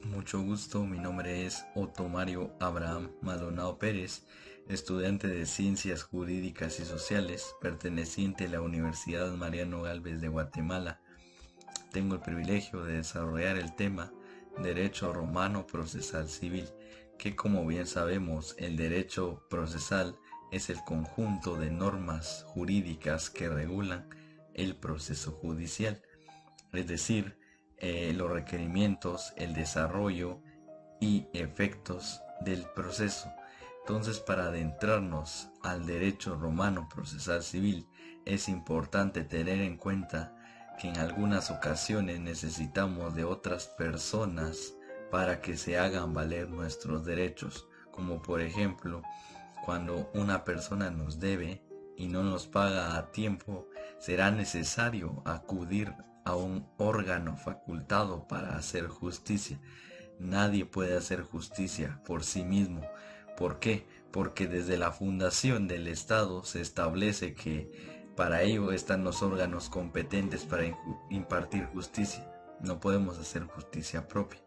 Mucho gusto, mi nombre es Otto Mario Abraham Maldonado Pérez, estudiante de Ciencias Jurídicas y Sociales, perteneciente a la Universidad Mariano Gálvez de Guatemala. Tengo el privilegio de desarrollar el tema Derecho Romano Procesal Civil, que como bien sabemos, el derecho procesal es el conjunto de normas jurídicas que regulan el proceso judicial, es decir, los requerimientos, el desarrollo y efectos del proceso. Entonces, para adentrarnos al derecho romano procesal civil, es importante tener en cuenta que en algunas ocasiones necesitamos de otras personas para que se hagan valer nuestros derechos, como por ejemplo, cuando una persona nos debe y no nos paga a tiempo, será necesario acudir a un órgano facultado para hacer justicia. Nadie puede hacer justicia por sí mismo. ¿Por qué? Porque desde la fundación del Estado se establece que para ello están los órganos competentes para impartir justicia. No podemos hacer justicia propia.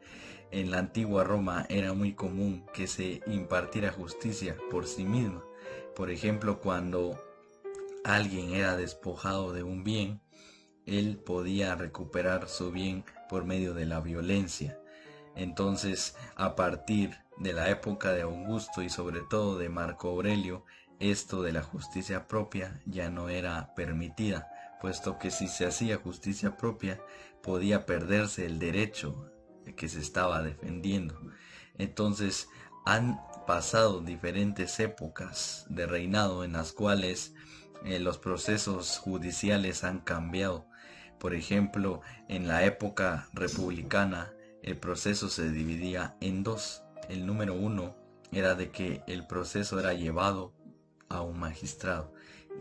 En la antigua Roma era muy común que se impartiera justicia por sí misma. Por ejemplo, cuando alguien era despojado de un bien, él podía recuperar su bien por medio de la violencia. Entonces, a partir de la época de Augusto y sobre todo de Marco Aurelio, esto de la justicia propia ya no era permitida, puesto que si se hacía justicia propia podía perderse el derecho que se estaba defendiendo. Entonces, han pasado diferentes épocas de reinado en las cuales los procesos judiciales han cambiado. Por ejemplo, en la época republicana, el proceso se dividía en dos. El número uno era de que el proceso era llevado a un magistrado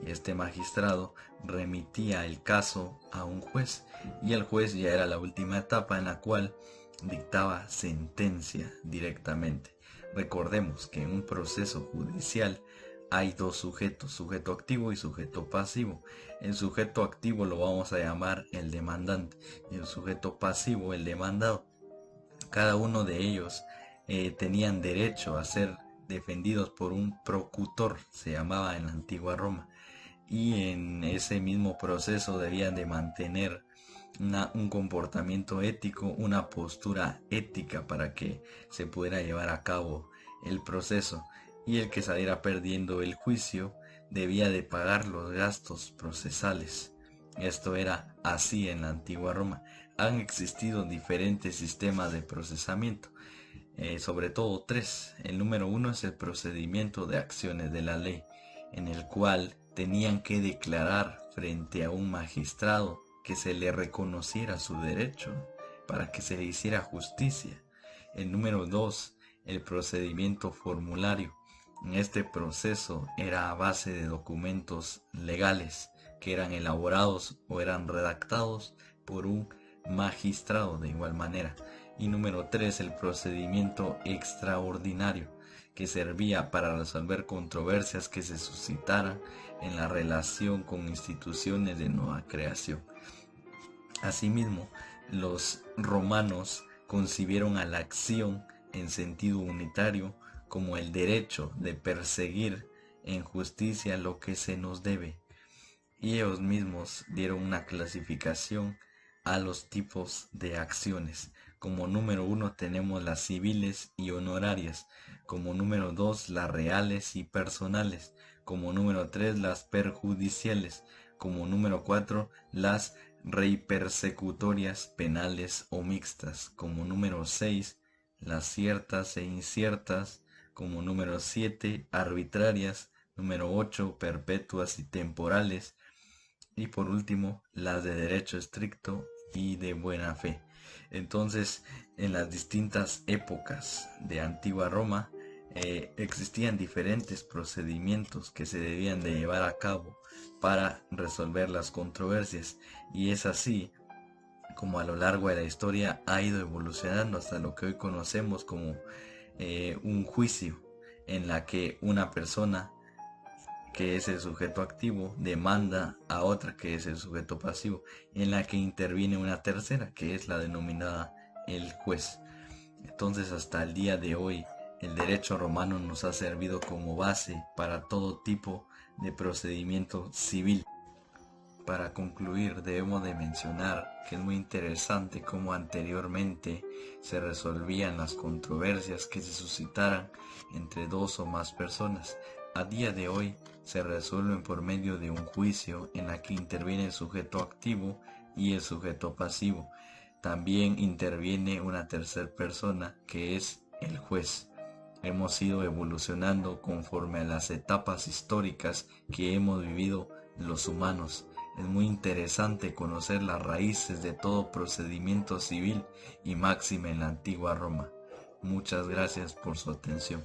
y este magistrado remitía el caso a un juez y el juez ya era la última etapa en la cual dictaba sentencia directamente. Recordemos que en un proceso judicial hay dos sujetos, sujeto activo y sujeto pasivo. El sujeto activo lo vamos a llamar el demandante y el sujeto pasivo el demandado. Cada uno de ellos tenían derecho a ser defendidos por un procutor, se llamaba en la antigua Roma, y en ese mismo proceso debían de mantener un comportamiento ético, una postura ética para que se pudiera llevar a cabo el proceso, y el que saliera perdiendo el juicio debía de pagar los gastos procesales. Esto era así en la antigua Roma. Han existido diferentes sistemas de procesamiento, sobre todo tres. El número uno es el procedimiento de acciones de la ley, en el cual tenían que declarar frente a un magistrado que se le reconociera su derecho para que se le hiciera justicia. El número dos, el procedimiento formulario. En este proceso era a base de documentos legales que eran elaborados o eran redactados por un magistrado de igual manera. Y número 3, el procedimiento extraordinario, que servía para resolver controversias que se suscitaran en la relación con instituciones de nueva creación. Asimismo, los romanos concibieron a la acción en sentido unitario como el derecho de perseguir en justicia lo que se nos debe, y ellos mismos dieron una clasificación a los tipos de acciones. Como número uno tenemos las civiles y honorarias, como número dos las reales y personales, como número tres las perjudiciales, como número cuatro las reipersecutorias penales o mixtas, como número seis las ciertas e inciertas, como número siete arbitrarias, número ocho perpetuas y temporales, y por último las de derecho estricto y de buena fe. Entonces, en las distintas épocas de antigua Roma existían diferentes procedimientos que se debían de llevar a cabo para resolver las controversias, y es así como a lo largo de la historia ha ido evolucionando hasta lo que hoy conocemos como un juicio, en la que una persona que es el sujeto activo demanda a otra que es el sujeto pasivo, en la que interviene una tercera que es la denominada el juez. Entonces, hasta el día de hoy, el derecho romano nos ha servido como base para todo tipo de procedimiento civil. Para concluir, debemos de mencionar que es muy interesante cómo anteriormente se resolvían las controversias que se suscitaran entre dos o más personas. A día de hoy se resuelven por medio de un juicio en la que interviene el sujeto activo y el sujeto pasivo. También interviene una tercera persona que es el juez. Hemos ido evolucionando conforme a las etapas históricas que hemos vivido los humanos. Es muy interesante conocer las raíces de todo procedimiento civil y máxime en la antigua Roma. Muchas gracias por su atención.